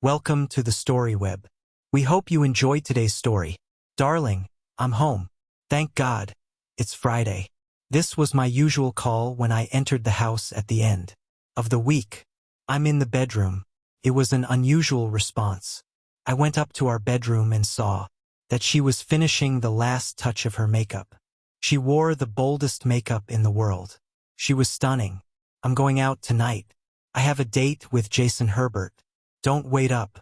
Welcome to the Story Web. We hope you enjoyed today's story. Darling, I'm home. Thank God. It's Friday. This was my usual call when I entered the house at the end of the week. I'm in the bedroom. It was an unusual response. I went up to our bedroom and saw that she was finishing the last touch of her makeup. She wore the boldest makeup in the world. She was stunning. I'm going out tonight. I have a date with Jason Herbert. Don't wait up.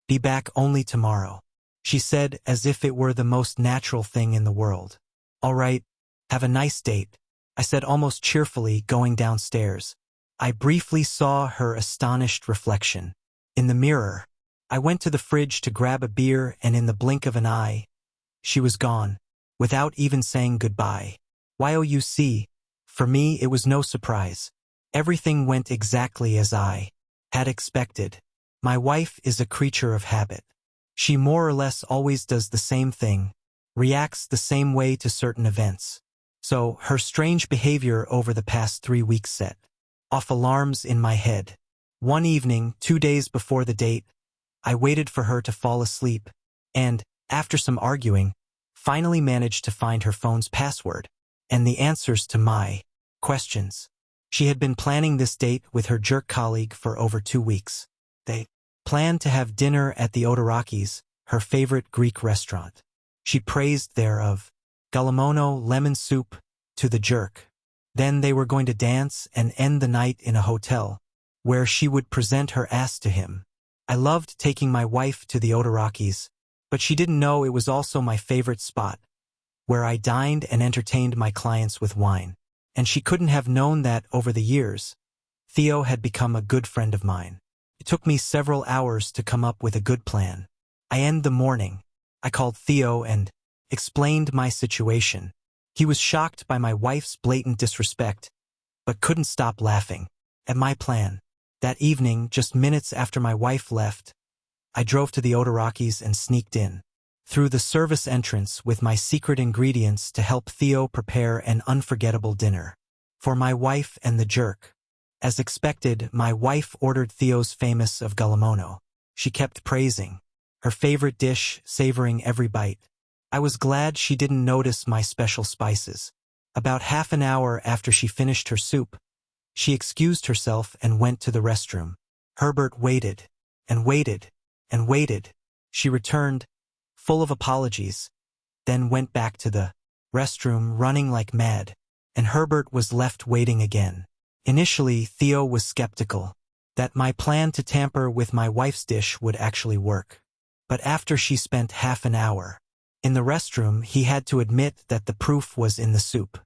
Be back only tomorrow, she said as if it were the most natural thing in the world. All right, have a nice date, I said almost cheerfully, going downstairs. I briefly saw her astonished reflection in the mirror. I went to the fridge to grab a beer, and in the blink of an eye, she was gone, without even saying goodbye. YOUC, for me it was no surprise. Everything went exactly as I had expected. My wife is a creature of habit. She more or less always does the same thing, reacts the same way to certain events. So her strange behavior over the past 3 weeks set off alarms in my head. One evening, 2 days before the date, I waited for her to fall asleep and, after some arguing, finally managed to find her phone's password and the answers to my questions. She had been planning this date with her jerk colleague for over 2 weeks. They planned to have dinner at the Otarakis, her favorite Greek restaurant. She praised thereof Galamono lemon soup to the jerk. Then they were going to dance and end the night in a hotel, where she would present her ass to him. I loved taking my wife to the Otarakis, but she didn't know it was also my favorite spot, where I dined and entertained my clients with wine. And she couldn't have known that over the years, Theo had become a good friend of mine. It took me several hours to come up with a good plan. I end the morning. I called Theo and explained my situation. He was shocked by my wife's blatant disrespect, but couldn't stop laughing at my plan. That evening, just minutes after my wife left, I drove to the Otarakis and sneaked in through the service entrance with my secret ingredients to help Theo prepare an unforgettable dinner for my wife and the jerk. As expected, my wife ordered Theo's famous of Galamono. She kept praising her favorite dish, savoring every bite. I was glad she didn't notice my special spices. About half an hour after she finished her soup, she excused herself and went to the restroom. Herbert waited and waited and waited. She returned, full of apologies, then went back to the restroom running like mad, and Herbert was left waiting again. Initially, Theo was skeptical that my plan to tamper with my wife's dish would actually work. But after she spent half an hour in the restroom, he had to admit that the proof was in the soup.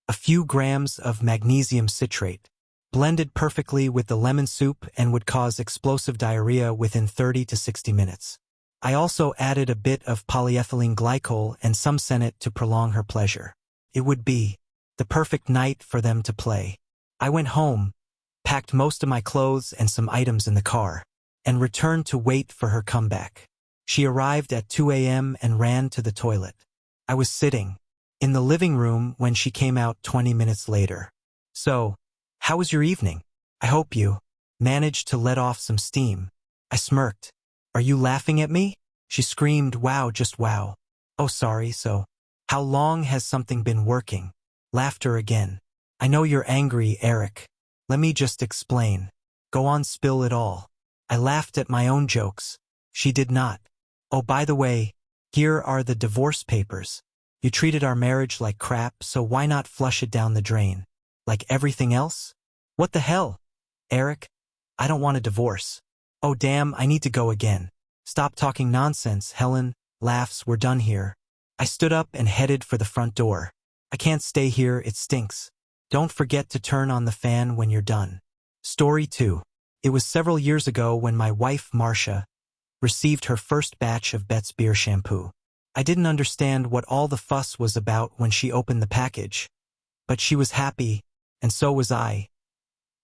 A few grams of magnesium citrate, blended perfectly with the lemon soup, and would cause explosive diarrhea within 30 to 60 minutes. I also added a bit of polyethylene glycol and some sennet to prolong her pleasure. It would be the perfect night for them to play. I went home, packed most of my clothes and some items in the car, and returned to wait for her comeback. She arrived at 2 a.m. and ran to the toilet. I was sitting in the living room when she came out 20 minutes later. So, how was your evening? I hope you managed to let off some steam. I smirked. Are you laughing at me? She screamed, wow, just wow. Oh, sorry, so how long has something been working? Laughter again. I know you're angry, Eric. Let me just explain. Go on, spill it all. I laughed at my own jokes. She did not. Oh, by the way, here are the divorce papers. You treated our marriage like crap, so why not flush it down the drain? Like everything else? What the hell? Eric, I don't want a divorce. Oh damn, I need to go again. Stop talking nonsense, Helen. Laughs, we're done here. I stood up and headed for the front door. I can't stay here, it stinks. Don't forget to turn on the fan when you're done. Story 2. It was several years ago when my wife, Marcia, received her first batch of Bet's Beer shampoo. I didn't understand what all the fuss was about when she opened the package, but she was happy, and so was I.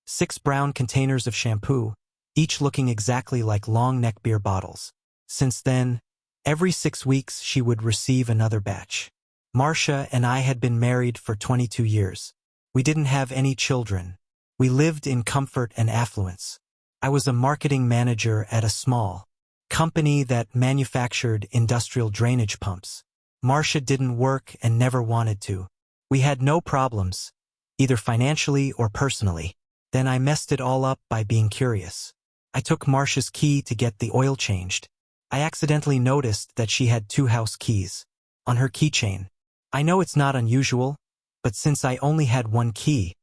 6 brown containers of shampoo, each looking exactly like long neck beer bottles. Since then, every 6 weeks she would receive another batch. Marcia and I had been married for 22 years. We didn't have any children. We lived in comfort and affluence. I was a marketing manager at a small company that manufactured industrial drainage pumps. Marcia didn't work and never wanted to. We had no problems, either financially or personally. Then I messed it all up by being curious. I took Marcia's key to get the oil changed. I accidentally noticed that she had 2 house keys on her keychain. I know it's not unusual, but since I only had 1 key,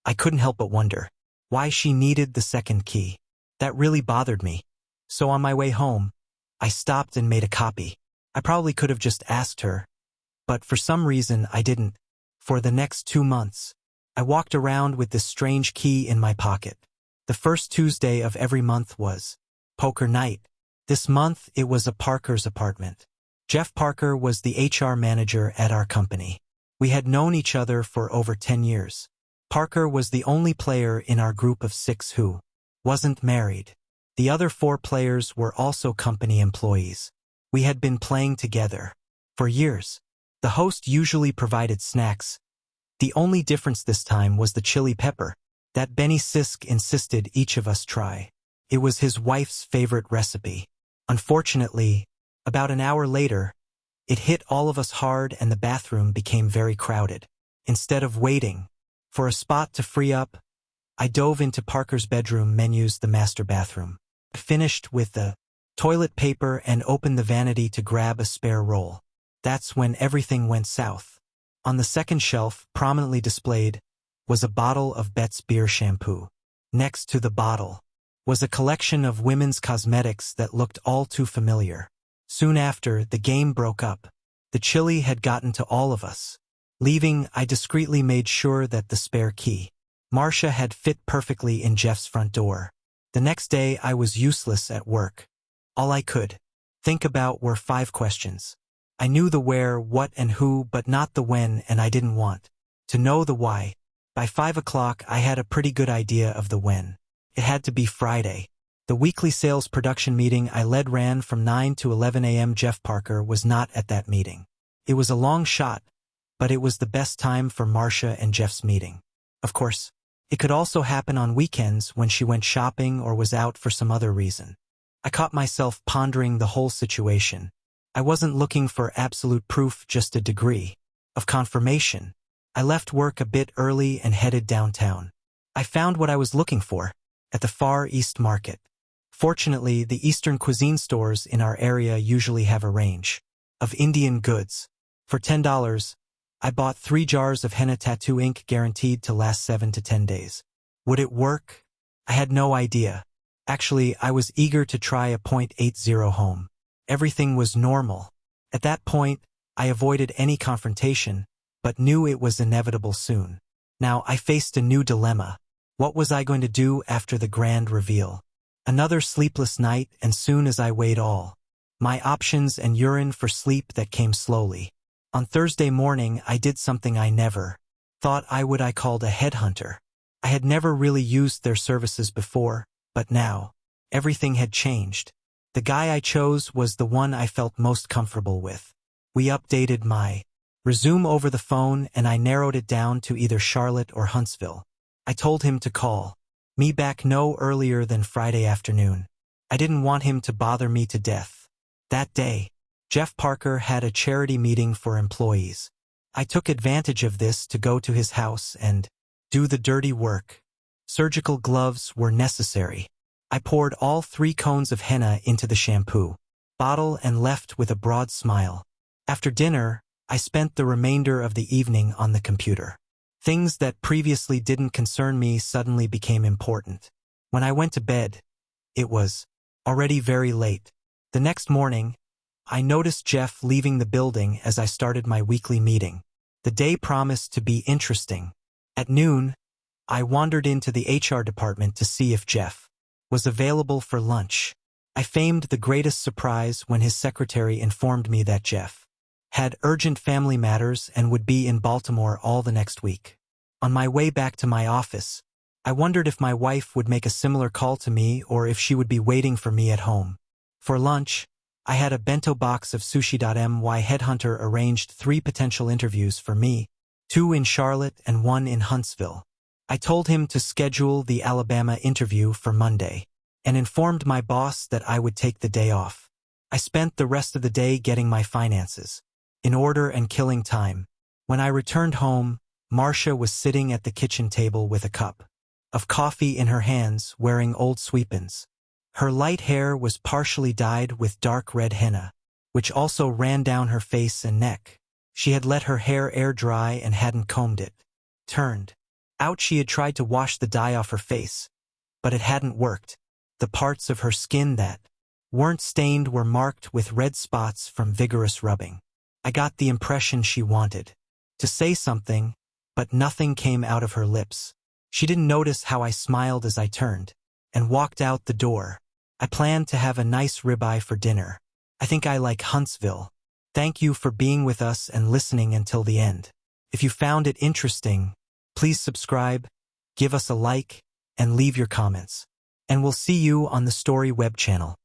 I couldn't help but wonder why she needed the second key. That really bothered me. So on my way home, I stopped and made a copy. I probably could have just asked her, but for some reason I didn't. For the next 2 months, I walked around with this strange key in my pocket. The first Tuesday of every month was poker night. This month it was at Parker's apartment. Jeff Parker was the HR manager at our company. We had known each other for over 10 years. Parker was the only player in our group of 6 who wasn't married. The other 4 players were also company employees. We had been playing together for years. The host usually provided snacks. The only difference this time was the chili pepper that Benny Sisk insisted each of us try. It was his wife's favorite recipe. Unfortunately, about an hour later, it hit all of us hard and the bathroom became very crowded. Instead of waiting for a spot to free up, I dove into Parker's bedroom menus, the master bathroom. I finished with the toilet paper and opened the vanity to grab a spare roll. That's when everything went south. On the second shelf, prominently displayed, was a bottle of Bet's Beer shampoo. Next to the bottle was a collection of women's cosmetics that looked all too familiar. Soon after, the game broke up. The chili had gotten to all of us. Leaving, I discreetly made sure that the spare key, Marcia, had fit perfectly in Jeff's front door. The next day, I was useless at work. All I could think about were 5 questions. I knew the where, what, and who, but not the when, and I didn't want to know the why. By 5 o'clock, I had a pretty good idea of the when. It had to be Friday. The weekly sales production meeting I led ran from 9 to 11 a.m. Jeff Parker was not at that meeting. It was a long shot, but it was the best time for Marcia and Jeff's meeting. Of course, it could also happen on weekends when she went shopping or was out for some other reason. I caught myself pondering the whole situation. I wasn't looking for absolute proof, just a degree of confirmation. I left work a bit early and headed downtown. I found what I was looking for at the Far East Market. Fortunately, the Eastern cuisine stores in our area usually have a range of Indian goods. For $10, I bought 3 jars of henna tattoo ink guaranteed to last 7 to 10 days. Would it work? I had no idea. Actually, I was eager to try a .80 home. Everything was normal. At that point, I avoided any confrontation, but knew it was inevitable soon. Now I faced a new dilemma. What was I going to do after the grand reveal? Another sleepless night, and soon as I weighed all my options and urine for sleep that came slowly. On Thursday morning, I did something I never thought I would. I called a headhunter. I had never really used their services before, but now everything had changed. The guy I chose was the one I felt most comfortable with. We updated my resume over the phone and I narrowed it down to either Charlotte or Huntsville. I told him to call me back no earlier than Friday afternoon. I didn't want him to bother me to death. That day, Jeff Parker had a charity meeting for employees. I took advantage of this to go to his house and do the dirty work. Surgical gloves were necessary. I poured all 3 cones of henna into the shampoo bottle and left with a broad smile. After dinner, I spent the remainder of the evening on the computer. Things that previously didn't concern me suddenly became important. When I went to bed, it was already very late. The next morning, I noticed Jeff leaving the building as I started my weekly meeting. The day promised to be interesting. At noon, I wandered into the HR department to see if Jeff was available for lunch. I feigned the greatest surprise when his secretary informed me that Jeff had urgent family matters and would be in Baltimore all the next week. On my way back to my office, I wondered if my wife would make a similar call to me or if she would be waiting for me at home. For lunch, I had a bento box of sushi. My headhunter arranged 3 potential interviews for me, 2 in Charlotte and 1 in Huntsville. I told him to schedule the Alabama interview for Monday. and informed my boss that I would take the day off. I spent the rest of the day getting my finances in order and killing time. When I returned home, Marcia was sitting at the kitchen table with a cup of coffee in her hands, wearing old sweepins. Her light hair was partially dyed with dark red henna, which also ran down her face and neck. She had let her hair air dry and hadn't combed it. Turned out she had tried to wash the dye off her face, but it hadn't worked. The parts of her skin that weren't stained were marked with red spots from vigorous rubbing. I got the impression she wanted to say something, but nothing came out of her lips. She didn't notice how I smiled as I turned and walked out the door. I planned to have a nice ribeye for dinner. I think I like Huntsville. Thank you for being with us and listening until the end. If you found it interesting, please subscribe, give us a like, and leave your comments. And we'll see you on the Story Web channel.